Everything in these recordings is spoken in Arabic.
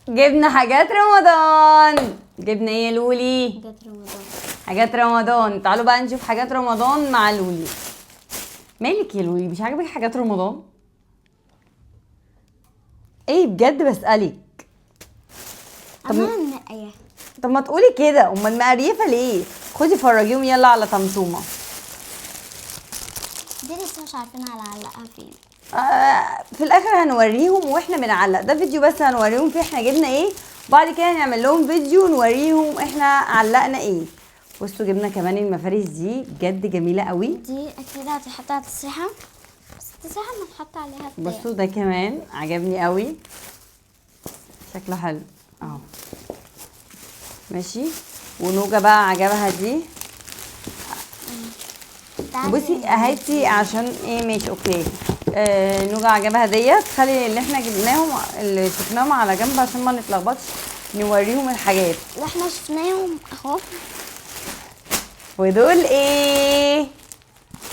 جبنا حاجات رمضان. جبنا ايه يا لولي؟ حاجات رمضان. حاجات رمضان. تعالوا بقى نشوف حاجات رمضان مع لولي. مالك يا لولي، مش عاجبك حاجات رمضان؟ ايه بجد بسألك. اما منقيه. طب ما تقولي كده، امال مقريفه ليه؟ خدي فرجيهم يلا على طمطومه. دي لسه مش عارفين هنعلقها فين. في الاخر هنوريهم واحنا بنعلق، ده فيديو بس هنوريهم فيه احنا جبنا ايه، وبعد كده هنعمل لهم فيديو نوريهم احنا علقنا ايه. بصوا جبنا كمان المفارش دي بجد جميله قوي. دي اكيد هتحط على التسريحه، بس التسريحه ما تحط عليها بتاع. بصوا ده كمان عجبني قوي، شكله حلو اهو. ماشي. ونوجة بقى عجبها دي. بصي هاتي عشان ايه. ماشي اوكي. نوجة عجبها ديت. خلي اللي احنا جبناهم اللي شفناهم على جنب عشان ما نتلخبطش، نوريهم الحاجات اللي احنا شفناهم اهو. ودول ايه؟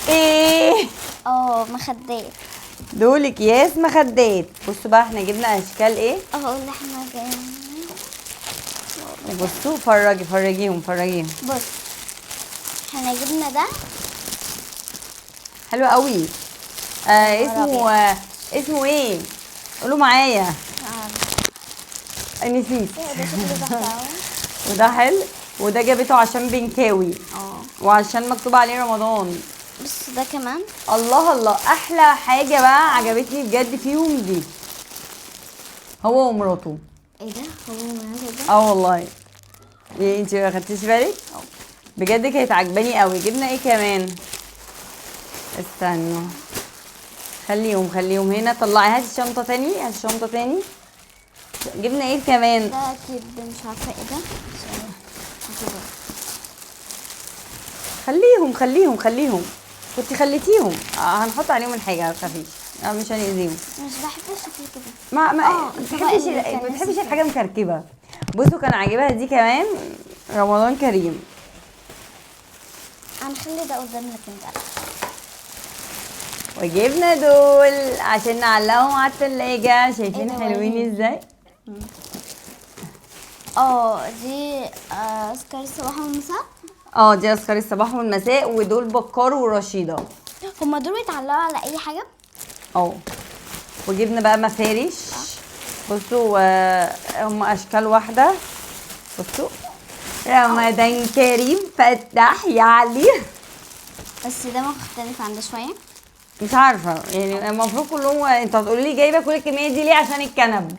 ايه مخدات. دول اكياس مخدات. بصوا بقى احنا جبنا اشكال ايه اهو اللي احنا جايبينهم. بصوا فرجيهم. بص احنا جبنا ده حلو قوي. اسمه ايه؟ قولوا معايا. نسيت. ده شكله تحفه اهو. وده حلو. وده جابته عشان بنكاوي وعشان مكتوب عليه رمضان. بص ده كمان. الله احلى حاجه بقى عجبتني بجد فيهم دي، هو ومراته. ايه ده؟ هو ومراته ده؟ والله. ايه انت ما خدتيش بالك؟ بجد كانت عجباني قوي. جبنا ايه كمان؟ استنوا خليهم هنا. طلعي هاتي الشنطه تاني. جبنا ايه كمان؟ ده اكيد مش عارفه ايه ده. خليهم كنت خليتيهم. هنحط عليهم الحاجه ما تخافيش، مش هنأذيهم. مش بحب الشكل كده. ما بتحبش الحاجه مكركبه. بصوا كان عاجبها دي كمان. رمضان كريم. هنخلي ده قدامنا انت. وجبنا دول عشان نعلقهم على التلاجة. شايفين حلوين ازاي؟ دي اذكار الصباح والمساء. دي اذكار الصباح والمساء. ودول بكار ورشيدة. هما دول يتعلقوا على اي حاجه. وجبنا بقى مفارش. بصوا هم اشكال واحده. بصوا رمضان كريم فتح يا علي. بس ده مختلف عن ده شويه. مش عارفه يعني المفروض كلهم. انت هتقولي لي جايبه كل الكميه دي ليه؟ عشان الكنب.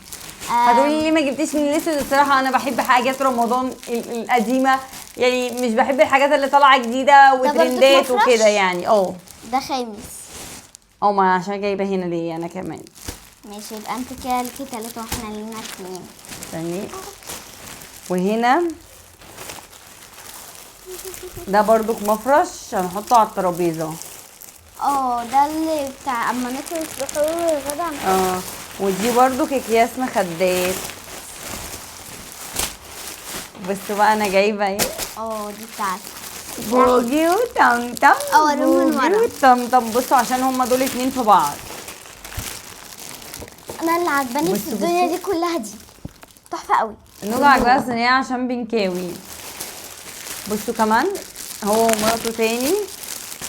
هتقولي لي ما جبتيش من الاسود. الصراحه انا بحب حاجات رمضان القديمه، يعني مش بحب الحاجات اللي طالعه جديده وترندات وكده يعني. ده خامس. ما عشان جايبه هنا ليه انا كمان. ماشي يبقى انت كده ليكي تلاته واحنا لينا اتنين. استني. وهنا ده برضو مفرش هنحطه على الترابيزه. ده اللي بتاع اما ندخل السحور والغدا. ودي برضو اكياس مخدات. بصوا بقى انا جايبه ايه. دي بتاعتي بوجي وطمطم. من ورا. وطمطم. بصوا عشان هما دول اتنين في بعض. انا اللي عجباني في الدنيا دي كلها دي تحفه قوي. النوجة عجبها صينيه عشان بنكاوي. بصوا كمان هو ومراته تاني.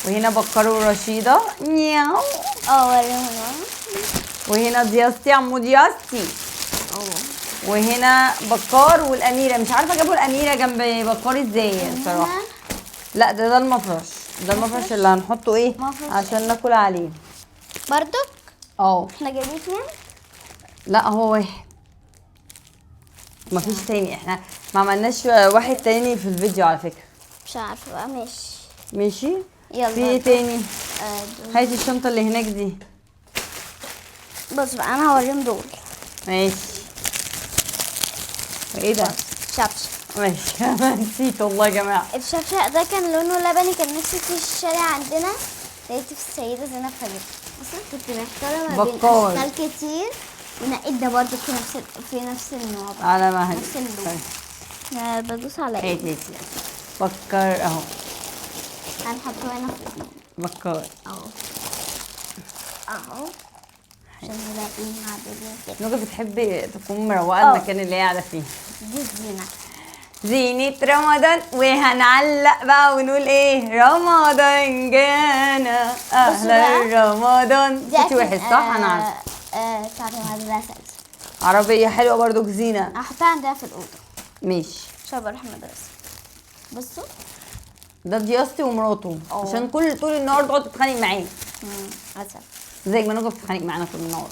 وهنا بكر ورشيدة نياو. وهنا ضياستي عمو ضياستي. وهنا بكار والأميرة. مش عارفة جابوا الأميرة جنب بكار ازاي الصراحة. لا ده المفرش. ده المفرش اللي هنحطه ايه عشان ناكل عليه برضك. احنا جايبين اتنين. لا هو واحد، مفيش تاني. احنا ما عملناش واحد تاني في الفيديو على فكرة. مش عارفة بقى. ماشي. يلا في ايه تاني؟ هاتي الشنطة اللي هناك دي. بص بقى انا هوريهم دول. ماشي. وايه ده؟ شبشب. ماشي. نسيت والله يا جماعة. الشبشب ده كان لونه لبني، كان نفسي في الشارع عندنا لقيته في السيدة زينب فجر. اصلا كنت محتارة ما بين اشكال كتير ونقيت ده برضه في نفس النوع على مهلي. نفس اللون. بدوس على ايه؟ بكر اهو. هنحطه هنا في بكار اهو. عشان نلاقي معدودين كده. نوجة بتحب تكون مروقه المكان اللي هي قاعده فيه. دي الزينة. زينة رمضان، وهنعلق بقى ونقول ايه؟ رمضان جانا اهلا رمضان. صوتي وحش صح؟ انا عارفه. بتاعت المدرسة دي. عربية حلوة برضو زينة. هحطها عندها في الأوضة. ماشي. عشان بروح المدرسة. بصوا. ده دياستي ومراته عشان طول النهار تقعد تتخانق معاه. مثلا. زي ما نوجة بتتخانق معانا طول النهار.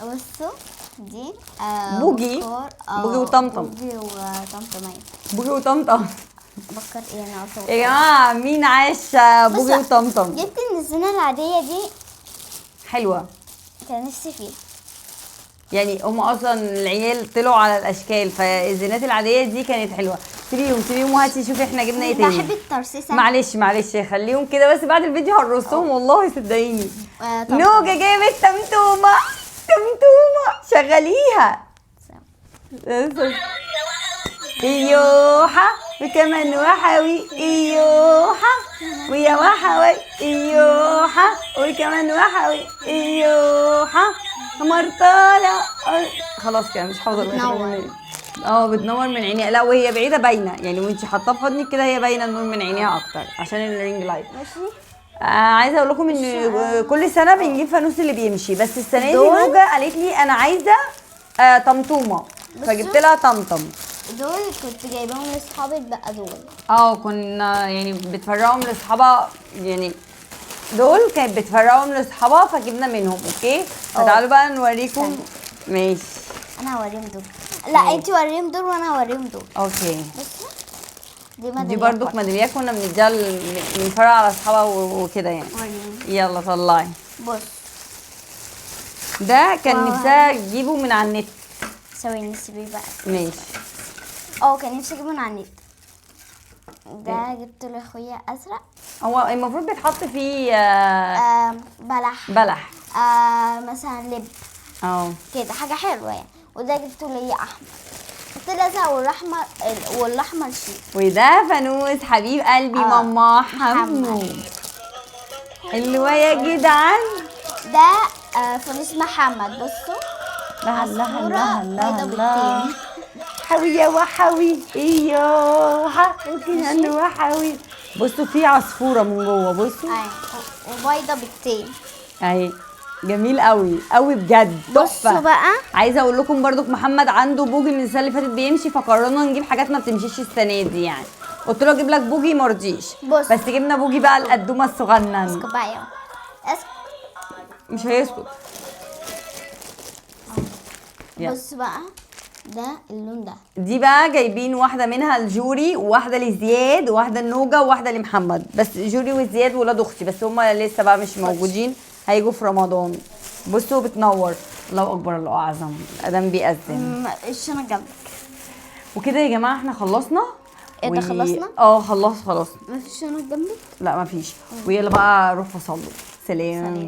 بصوا دي بوجي وطمطم. بوجي وطمطم. بوجي وطمطم. بفكر ايه انا قلت يا جماعة مين عاش بوجي وطمطم؟ جبت ان الزينة العادية دي حلوة. كان نفسي فيها. يعني هم اصلا العيال طلعوا على الاشكال، فالزينات العادية دي كانت حلوة. سيبيهم وهاتي شوفي احنا جبنا ايه تاني. بحب الترصيصة. معلش خليهم كده بس بعد الفيديو هنرصهم والله صدقيني. نوجة جابت تمتومة شغليها. ايوحة وكمان وحوي ايوحة ويا وحوي ايوحة وكمان وحوي ايوحة قمر طالع. خلاص كده مش حافظة بتنور. بتنور من عينيها. لا وهي بعيدة باينة يعني، وانتي حاطاه في حضنك كده هي باينة النور من عينيها اكتر عشان الرينج لايت. ماشي. عايزه اقول لكم ان كل سنه بنجيب فانوس اللي بيمشي، بس السنه دي نوجة قالت لي انا عايزه طمطومه فجبت لها طمطم. دول كنت جايباهم لاصحابي بقى دول. كنا يعني بتفرقهم لاصحابها يعني. دول كانت بتفرقهم لاصحابها فجبنا منهم. اوكي فتعالوا بقى نوريكم. ماشي. انا هوريهم دول. لا انتي وريهم دول وانا هوريهم دول. اوكي. دي برضو ميداليات كنا بنديها بنفرق على اصحابها وكده يعني. يلا طلعي. بص ده كان نفسها تجيبه من على النت. ثواني سيبيه بقى. ماشي. كان نفسي اجيبه من على النت. ده جبته لاخويا ازرق. هو المفروض بيتحط فيه بلح. مثلا لب. كده حاجه حلوه يعني. وده جبته ليا احمر. جبت الازرق والاحمر شيء. وده فانوس حبيب قلبي ماما حمو. حلوه يا جدعان. ده فانوس محمد. بصوا. الله حوي يا وحوي ايوه وكمان وحوي. بصوا في عصفوره من جوه. بصوا وبيضه بالتين. اهي جميل قوي بجد تحفه. بصوا بقى عايزه اقول لكم برضو محمد عنده بوجي من السنه اللي فاتت بيمشي، فقررنا نجيب حاجات ما بتمشيش السنه دي يعني. قلت له اجيب لك بوجي ما رضيش، بس جبنا بوجي بقى القدومه الصغنن. اسكت بقى اسكت. مش هيسكت. بص بقى ده اللون ده. دي بقى جايبين واحده منها لجوري وواحده لزياد وواحده لنوجة وواحده لمحمد، بس جوري وزياد ولاد اختي بس هم لسه بقى مش موجودين، هيجوا في رمضان. بصوا بتنور. الله اكبر الله اعظم. الاذان بيأذن. الشنطه جنبك. وكده يا جماعه احنا خلصنا. ده خلصنا؟ خلاص. مفيش شنطه جنبك؟ لا مفيش. ويلا بقى روحوا صلوا. سلام.